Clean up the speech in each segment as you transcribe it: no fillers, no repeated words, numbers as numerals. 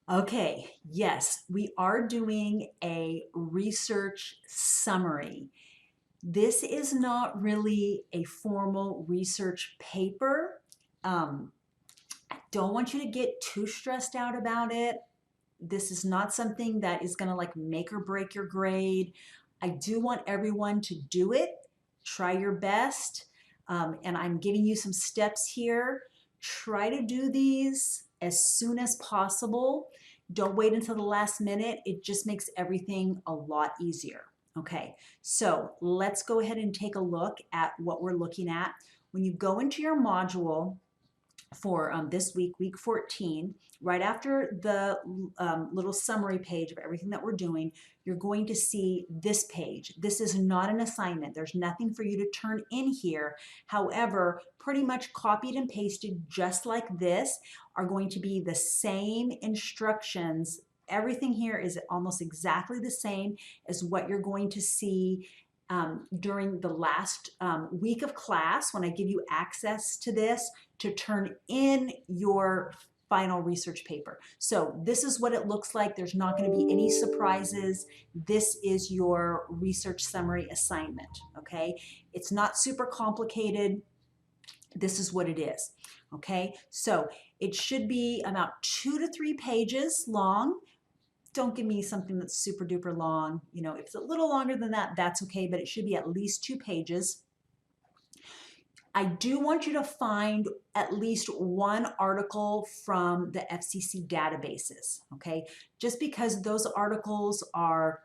Okay, yes, we are doing a research summary. This is not really a formal research paper. I don't want you to get too stressed out about it. This is not something that is going to like make or break your grade. I do want everyone to do it. Try your best. And I'm giving you some steps here. Try to do these as soon as possible. Don't wait until the last minute. It just makes everything a lot easier. Okay, so let's go ahead and take a look at what we're looking at. When you go into your module, for this week, week 14, right after the little summary page of everything that we're doing, you're going to see this page. This is not an assignment. There's nothing for you to turn in here. However, pretty much copied and pasted just like this are going to be the same instructions. Everything here is almost exactly the same as what you're going to see during the last week of class when I give you access to this to turn in your final research paper. So this is what it looks like. There's not going to be any surprises. This is your research summary assignment, okay? It's not super complicated. This is what it is, okay? So it should be about 2 to 3 pages long. Don't give me something that's super duper long. You know, if it's a little longer than that, that's okay, but it should be at least 2 pages. I do want you to find at least one article from the FCC databases, okay? Just because those articles are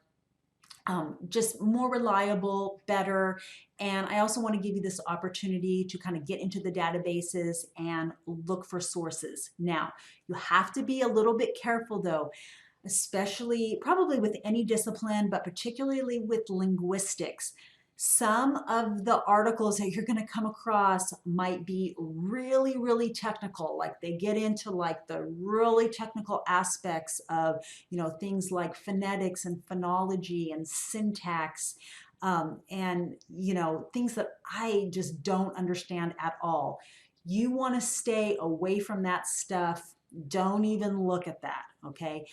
just more reliable, better, and I also want to give you this opportunity to kind of get into the databases and look for sources. Now, you have to be a little bit careful though, especially probably with any discipline, but particularly with linguistics. Some of the articles that you're going to come across might be really, really technical. Like they get into like the really technical aspects of, you know, things like phonetics and phonology and syntax, and, you know, things that I just don't understand at all. You want to stay away from that stuff. Don't even look at that, okay?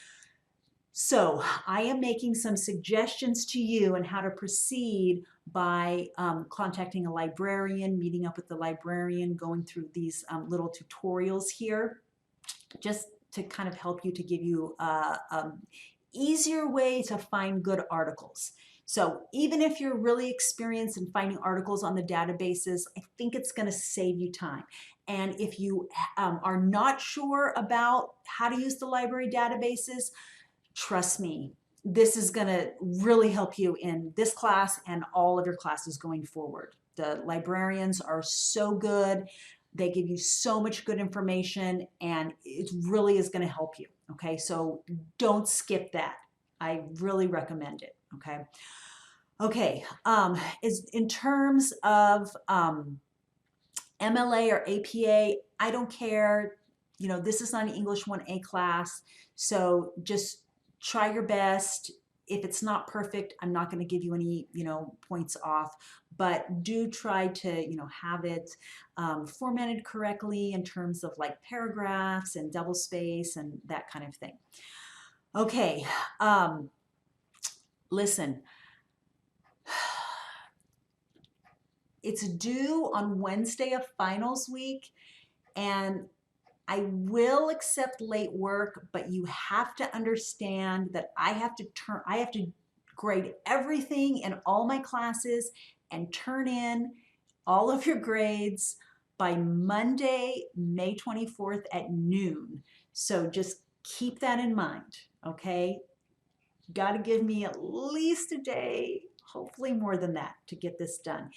So I am making some suggestions to you on how to proceed by contacting a librarian, meeting up with the librarian, going through these little tutorials here, just to kind of help you to give you a easier way to find good articles. So even if you're really experienced in finding articles on the databases, I think it's going to save you time. And if you are not sure about how to use the library databases, trust me, this is going to really help you in this class and all of your classes going forward. The librarians are so good. They give you so much good information, and it really is going to help you. Okay, so don't skip that. I really recommend it. Okay. Okay, is in terms of MLA or APA, I don't care. You know, this is not an English 1A class, so just try your best. If it's not perfect, I'm not going to give you any, you know, points off, but do try to, you know, have it formatted correctly in terms of like paragraphs and double space and that kind of thing. Okay, listen, it's due on Wednesday of finals week, and I will accept late work, but you have to understand that I have to grade everything in all my classes and turn in all of your grades by Monday, May 24th at noon. So just keep that in mind, okay? Got to give me at least a day, hopefully more than that, to get this done.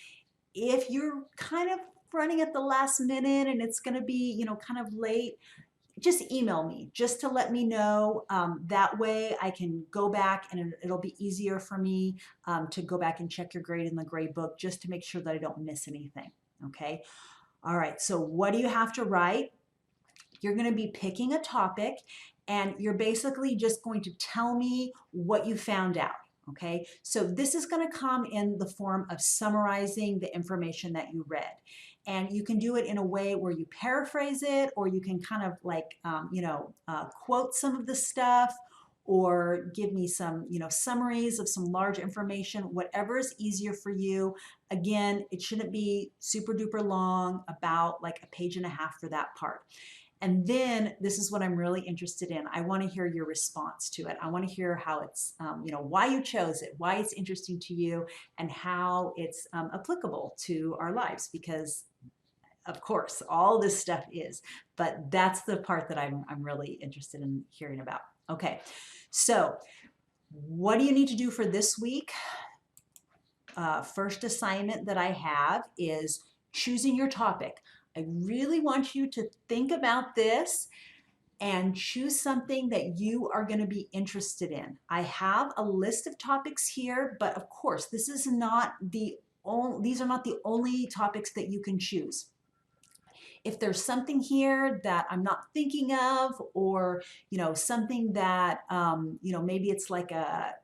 If you're kind of running at the last minute and it's going to be, you know, kind of late, just email me just to let me know. That way I can go back and it'll be easier for me to go back and check your grade in the grade book just to make sure that I don't miss anything. Okay. All right. So what do you have to write? You're going to be picking a topic and you're basically just going to tell me what you found out. Okay, so this is going to come in the form of summarizing the information that you read. and you can do it in a way where you paraphrase it, or you can kind of like, quote some of the stuff, or give me some, summaries of some large information, whatever is easier for you. Again, it shouldn't be super duper long, about like a page and a half for that part. And then this is what I'm really interested in. I want to hear your response to it. I want to hear how it's, why you chose it, why it's interesting to you, and how it's applicable to our lives, because of course, all this stuff is, but that's the part that I'm really interested in hearing about. Okay, so what do you need to do for this week? First assignment that I have is choosing your topic. I really want you to think about this and choose something that you are going to be interested in. I have a list of topics here, but of course, these are not the only topics that you can choose. If there's something here that I'm not thinking of, or something that maybe it's like a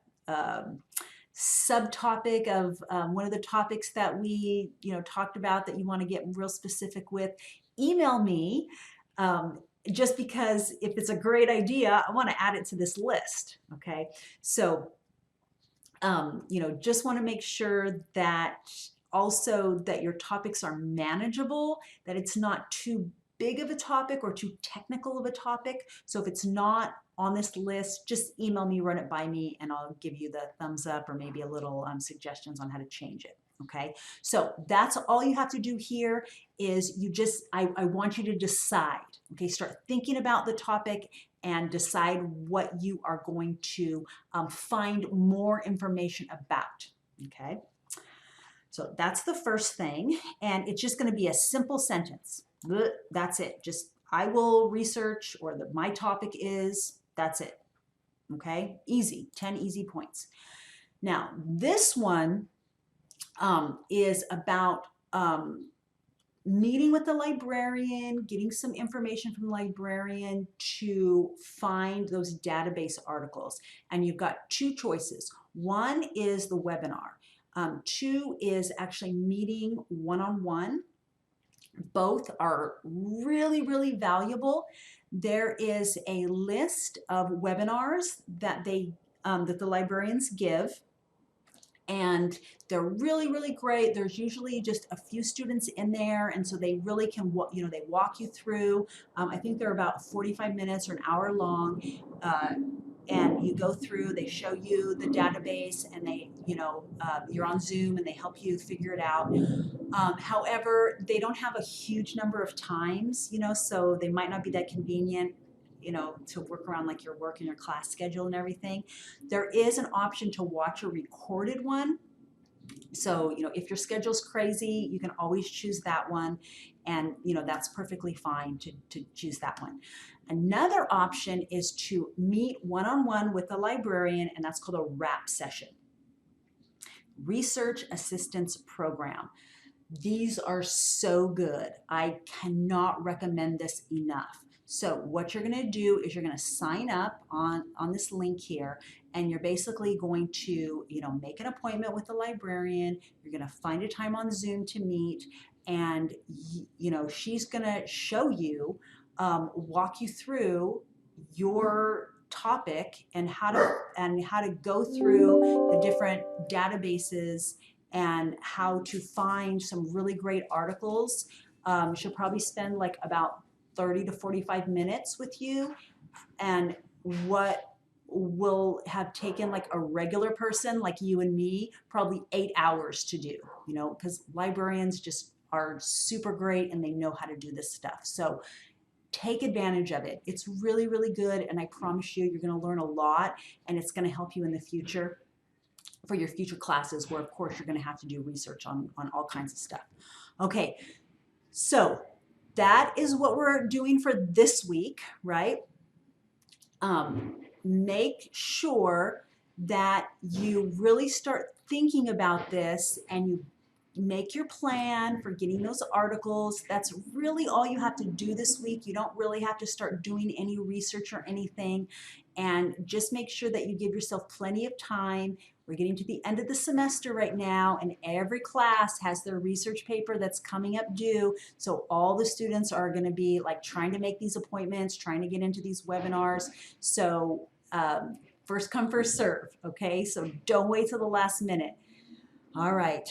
subtopic of one of the topics that we talked about that you want to get real specific with, email me. Just because if it's a great idea, I want to add it to this list. Okay, so just want to make sure that also that your topics are manageable, that it's not too big of a topic or too technical of a topic. So if it's not on this list, just email me, run it by me, and I'll give you the thumbs up or maybe a little suggestions on how to change it. Okay, so that's all you have to do here is I want you to decide. Okay, start thinking about the topic and decide what you are going to find more information about. Okay, so that's the first thing, and it's just going to be a simple sentence. That's it. Just I will research, or my topic is, that's it. Okay, easy, 10 easy points. Now this one is about meeting with the librarian, getting some information from the librarian to find those database articles. And you've got two choices. One is the webinar. Two is actually meeting one-on-one. Both are really, really valuable. There is a list of webinars that that the librarians give, and they're really, really great. There's usually just a few students in there, and so they really can, they walk you through. I think they're about 45 minutes or an hour long, and you go through, they show you the database, and they, you're on Zoom, and they help you figure it out. However, they don't have a huge number of times, so they might not be that convenient, to work around like your work and your class schedule and everything. There is an option to watch a recorded one. So, if your schedule's crazy, you can always choose that one. And, that's perfectly fine to choose that one. Another option is to meet one-on-one with a librarian, and that's called a RAP session. Research Assistance Program. These are so good. I cannot recommend this enough. So what you're going to do is you're going to sign up on this link here, and you're basically going to, make an appointment with the librarian. You're going to find a time on Zoom to meet, and, she's going to show you, walk you through your topic and how to go through the different databases and how to find some really great articles. She'll probably spend like about 30 to 45 minutes with you, and what will have taken like a regular person like you and me probably 8 hours to do, because librarians just are super great and they know how to do this stuff. So take advantage of it. It's really, really good, and I promise you're going to learn a lot, and it's going to help you in the future for your future classes, where of course you're going to have to do research on all kinds of stuff. Okay, so that is what we're doing for this week, right? Make sure that you really start thinking about this, and you make your plan for getting those articles. That's really all you have to do this week. You don't really have to start doing any research or anything, and just make sure that you give yourself plenty of time. We're getting to the end of the semester right now, and every class has their research paper that's coming up due. So all the students are going to be like trying to make these appointments, trying to get into these webinars. So first come, first serve, okay? So don't wait till the last minute. All right.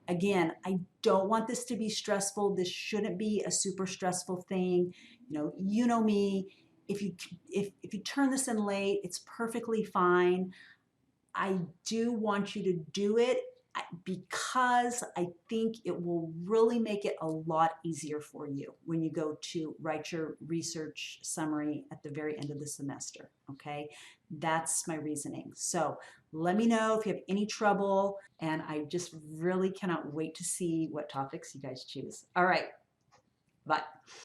Again, I don't want this to be stressful. This shouldn't be a super stressful thing. You know me. If you turn this in late, it's perfectly fine. I do want you to do it because I think it will really make it a lot easier for you when you go to write your research summary at the very end of the semester, okay? That's my reasoning. So let me know if you have any trouble, and I just really cannot wait to see what topics you guys choose. All right, bye.